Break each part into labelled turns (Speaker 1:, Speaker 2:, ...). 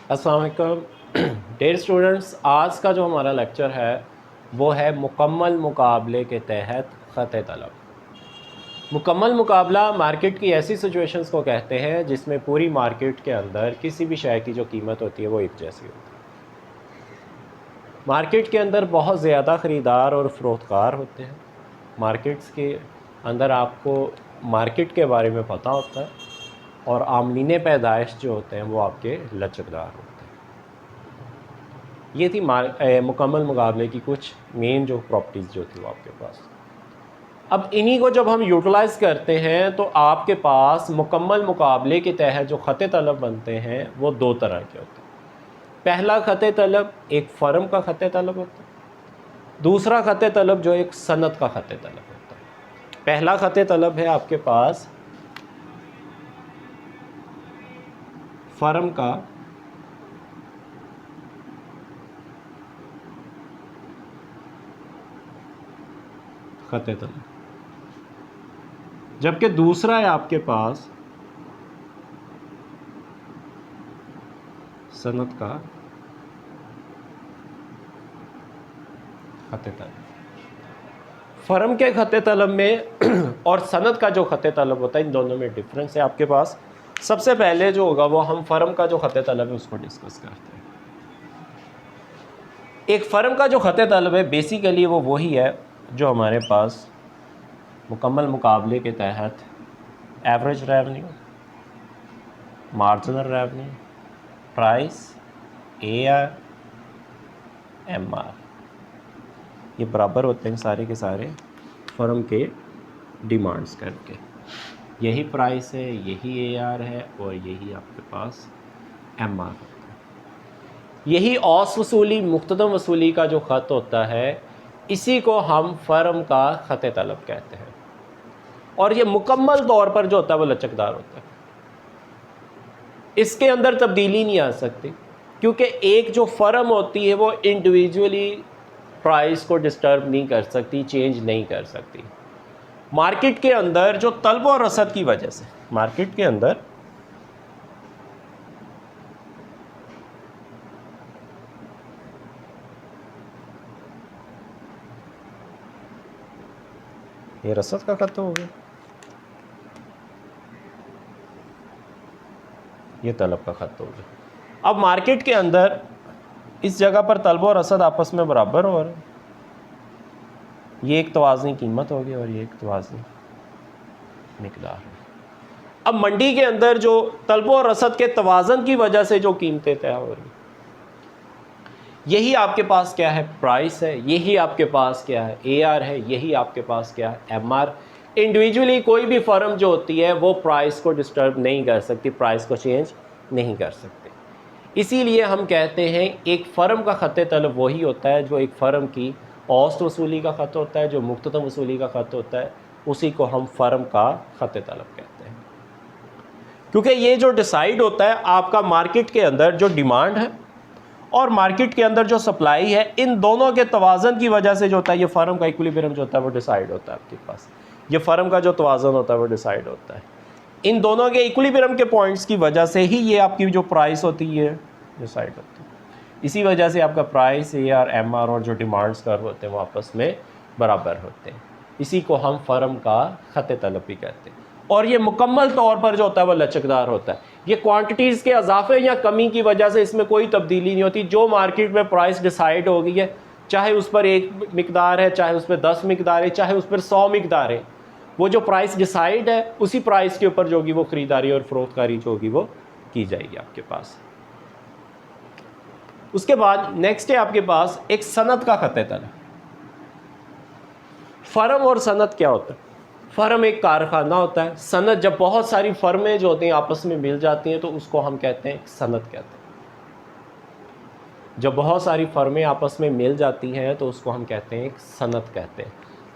Speaker 1: अस्सलाम वालेकुम dear students, आज का जो हमारा लेक्चर है वो है मुकम्मल मुकाबले के तहत ख़त तलब। मुकम्मल मुकाबला मार्केट की ऐसी सिचुएशंस को कहते हैं जिसमें पूरी मार्केट के अंदर किसी भी शय की जो कीमत होती है वो एक जैसी होती है। मार्केट के अंदर बहुत ज़्यादा ख़रीदार और फ़रोख्तकार होते हैं। मार्केट्स के अंदर आपको मार्केट के बारे में पता होता है और आमलीन पैदाइश जो होते हैं वो आपके लचकदार होते हैं। ये थी मुकम्मल मुकाबले की कुछ मेन जो प्रॉपर्टीज़ जो थी वो आपके पास। अब इन्हीं को जब हम यूटिलाइज़ करते हैं तो आपके पास मुकम्मल मुकाबले के तहत जो ख़त तलब बनते हैं वो दो तरह के होते हैं। पहला ख़त तलब एक फ़र्म का ख़त तलब होता है, दूसरा ख़त तलब जो एक सनत का ख़त तलब होता है। पहला ख़त तलब है आपके पास फ़र्म का ख़त तलब, जबकि दूसरा है आपके पास सनत का ख़त तलब। फ़र्म के ख़त तलब में और सनत का जो ख़त तलब होता है इन दोनों में डिफरेंस है आपके पास। सबसे पहले जो होगा वो हम फ़र्म का जो ख़त तलब है उसको डिस्कस करते हैं। एक फ़र्म का जो ख़त तलब है बेसिकली वो वही है जो हमारे पास मुकम्मल मुकाबले के तहत average revenue, marginal revenue, price, AR, MR ये बराबर होते हैं सारे के सारे फ़र्म के डिमांड्स करके। यही प्राइस है, यही AR है और यही आपके पास MR होता है। यही औस वसूली मुख्तदम वसूली का जो ख़त होता है इसी को हम फ़र्म का ख़त तलब कहते हैं और ये मुकम्मल तौर पर जो होता है वो लचकदार होता है। इसके अंदर तब्दीली नहीं आ सकती क्योंकि एक जो फ़र्म होती है वो इंडिविजुअली प्राइस को डिस्टर्ब नहीं कर सकती, चेंज नहीं कर सकती। मार्केट के अंदर जो तलब और रसद की वजह से मार्केट के अंदर ये रसद का ख़त हो गया, ये तलब का ख़त हो गया। अब मार्केट के अंदर इस जगह पर तलब और रसद आपस में बराबर हो रहे हैं। ये एक तवाज़नी कीमत होगी और ये एक तवाज़नी मिक़दार है। अब मंडी के अंदर जो तलब और रसद के तवाज़न की वजह से जो कीमतें तय हो रही, यही आपके पास क्या है, प्राइस है, यही आपके पास क्या है, AR है, यही आपके पास क्या है, MR। इंडिविजुअली कोई भी फर्म जो होती है वो प्राइस को डिस्टर्ब नहीं कर सकती, प्राइस को चेंज नहीं कर सकती। इसीलिए हम कहते हैं एक फ़र्म का ख़त तलब वही होता है जो एक फ़र्म की औसत वसूली का ख़त होता है, जो मुख्ततम वसूली का ख़त होता है, उसी को हम फ़र्म का ख़त तलब कहते हैं। क्योंकि ये जो डिसाइड होता है आपका मार्केट के अंदर जो डिमांड है और मार्केट के अंदर जो सप्लाई है, इन दोनों के तवाज़न की वजह से जो होता है ये फ़र्म का इक्विलिब्रियम जो होता है वो डिसाइड होता है आपके पास। ये फ़र्म का जो तवाज़न होता है वो डिसाइड होता है। इन दोनों के इक्विलिब्रियम के पॉइंट्स की वजह से ही ये आपकी जो प्राइस होती है डिसाइड होती है। इसी वजह से आपका प्राइस, AR, MR और जो डिमांड्स कर्व होते हैं वो आपस में बराबर होते हैं। इसी को हम फ़र्म का ख़त तलब भी कहते हैं और ये मुकम्मल तौर पर जो होता है वो लचकदार होता है। ये क्वांटिटीज़ के इजाफे या कमी की वजह से इसमें कोई तब्दीली नहीं होती। जो मार्केट में प्राइस डिसाइड हो गई है, चाहे उस पर एक मिकदार है, चाहे उस पर 10 मिकदार है, चाहे उस पर 100 मिकदार है, वो जो प्राइस डिसाइड है उसी प्राइस के ऊपर जो होगी वो ख़रीदारी और फ़रोख्तकारी जो होगी वो की जाएगी आपके पास। उसके बाद नेक्स्ट है आपके पास एक सनत का ख़त तलब। फ़र्म और सनत क्या होता है? फ़र्म एक कारखाना होता है, सनत जब बहुत सारी फ़र्में जो होती हैं आपस में मिल जाती हैं तो उसको हम कहते हैं सनत कहते हैं। जब बहुत सारी फ़र्में आपस में मिल जाती हैं तो उसको हम कहते हैं सनत कहते हैं।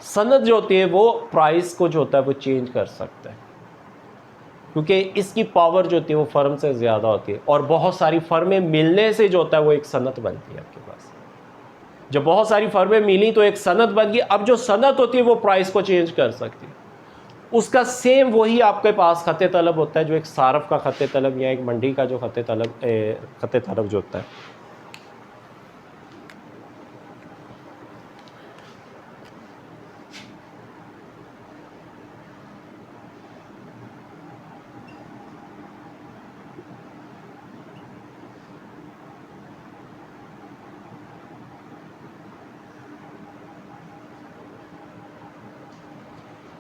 Speaker 1: सनत जो होती है वो प्राइस को जो होता है वो चेंज कर सकता है क्योंकि इसकी पावर जो होती है वो फ़र्म से ज़्यादा होती है और बहुत सारी फ़र्में मिलने से जो होता है वो एक सनत बनती है आपके पास। जब बहुत सारी फ़र्में मिली तो एक सनत बन गई। अब जो सनत होती है वो प्राइस को चेंज कर सकती है उसका सेम वही आपके पास खत तलब होता है जो एक सारफ का खत तलब या एक मंडी का जो खत तलब जो होता है।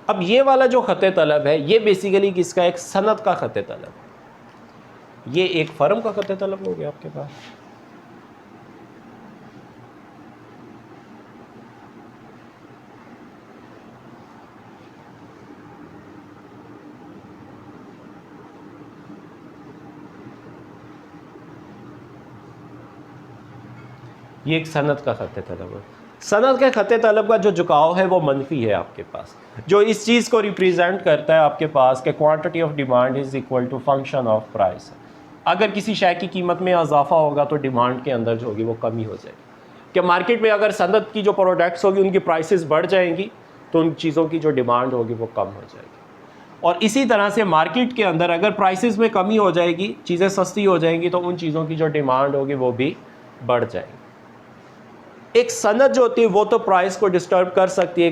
Speaker 1: अब ये वाला जो खत तलब है ये बेसिकली किसका, एक सनद का खत तलब, ये एक फर्म का खत तलब हो गया आपके पास। ये एक सनद का खत तलब है। सनद के खत तलब का जो झुकाव है वो मनफी है आपके पास, जो इस चीज़ को रिप्रेजेंट करता है आपके पास कि quantity of demand is equal to function of price. अगर किसी शय की कीमत में इजाफा होगा तो डिमांड के अंदर जो होगी वो कमी हो जाएगी। कि मार्केट में अगर सनद की जो प्रोडक्ट्स होगी उनकी प्राइसेस बढ़ जाएंगी तो उन चीज़ों की जो डिमांड होगी वो कम हो जाएगी। और इसी तरह से मार्केट के अंदर अगर प्राइसेस में कमी हो जाएगी, चीज़ें सस्ती हो जाएंगी, तो उन चीज़ों की जो डिमांड होगी वो भी बढ़ जाएगी। एक सनद जो होती है वो तो प्राइस को डिस्टर्ब कर सकती है,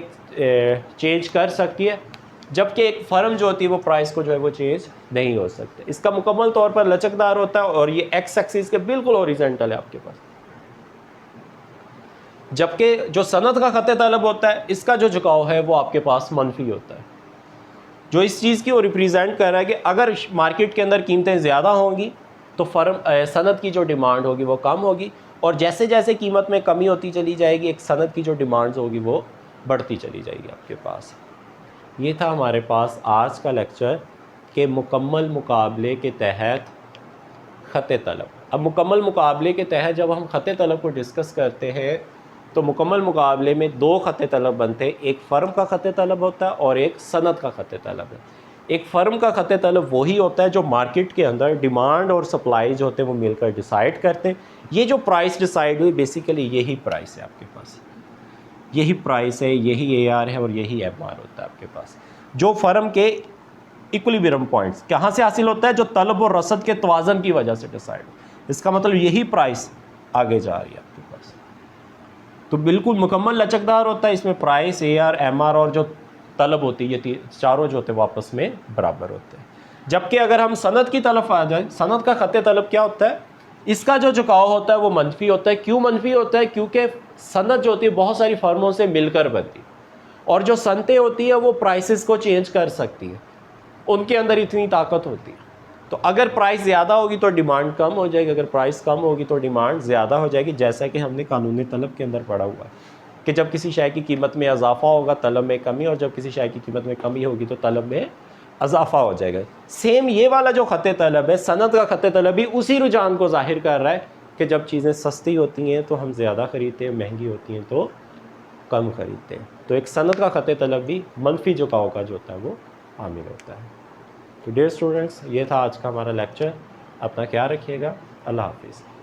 Speaker 1: चेंज कर सकती है, जबकि एक फर्म जो होती है वो प्राइस को जो है वो चेंज नहीं हो सकते। इसका मुकम्मल तौर पर लचकदार होता है और ये एक्स एक्सिस के बिल्कुल ओरिजेंटल है आपके पास। जबकि जो सनद का खत तलब होता है इसका जो झुकाव है वो आपके पास मनफी होता है, जो इस चीज़ की वो रिप्रेजेंट कर रहा है कि अगर मार्केट के अंदर कीमतें ज़्यादा होंगी तो फर्म सनद की जो डिमांड होगी वो कम होगी, और जैसे जैसे कीमत में कमी होती चली जाएगी एक सनद की जो डिमांड्स होगी वो बढ़ती चली जाएगी आपके पास। ये था हमारे पास आज का लेक्चर के मुकम्मल मुकाबले के तहत खत तलब। अब मुकम्मल मुकाबले के तहत जब हम खत तलब को डिस्कस करते हैं तो मुकम्मल मुकाबले में दो खत तलब बनते हैं, एक फ़र्म का खत तलब होता है और एक सनद का खत तलब है। एक फ़र्म का खत तलब वही होता है जो मार्केट के अंदर डिमांड और सप्लाई जो होते हैं वो मिलकर डिसाइड करते हैं। ये जो प्राइस डिसाइड हुई बेसिकली यही प्राइस है आपके पास, यही प्राइस है, यही AR है और यही MR होता है आपके पास। जो फर्म के इक्विलिब्रियम पॉइंट्स कहाँ से हासिल होता है, जो तलब और रसद के तवाज़न की वजह से डिसाइड। इसका मतलब यही प्राइस आगे जा रही है आपके पास। तो बिल्कुल मुकम्मल लचकदार होता है, इसमें प्राइस, AR, MR और जो तलब होती है ये चारों जो होते हैं वो आपस में बराबर होते हैं। जबकि अगर हम सनद की तरफ आ जाए, सनद का खत तलब क्या होता है, इसका जो झुकाव होता है वो मनफी होता है। क्यों मनफी होता है, क्योंकि सनद जो होती है बहुत सारी फर्मों से मिलकर बनती है और जो सनतें होती है वो प्राइसेस को चेंज कर सकती है, उनके अंदर इतनी ताकत होती है। तो अगर प्राइस ज़्यादा होगी तो डिमांड कम हो जाएगी, अगर प्राइस कम होगी तो डिमांड ज़्यादा हो जाएगी, जैसा कि हमने कानून तलब के अंदर पढ़ा हुआ है कि जब किसी शय की कीमत में इजाफा होगा तलब में कमी, और जब किसी शय की कीमत में कमी होगी तो तलब में इजाफा हो जाएगा। सेम ये वाला जो खत तलब है, सनद का खत तलब भी उसी रुझान को जाहिर कर रहा है कि जब चीज़ें सस्ती होती हैं तो हम ज़्यादा ख़रीदते हैं, महंगी होती हैं तो कम ख़रीदते हैं। तो एक सनद का खत तलब भी मनफी झुकाव का जो होता है वो हामिल होता है। तो डियर स्टूडेंट्स, ये था आज का हमारा लेक्चर। अपना ख्याल रखिएगा। अल्लाह हाफिज़।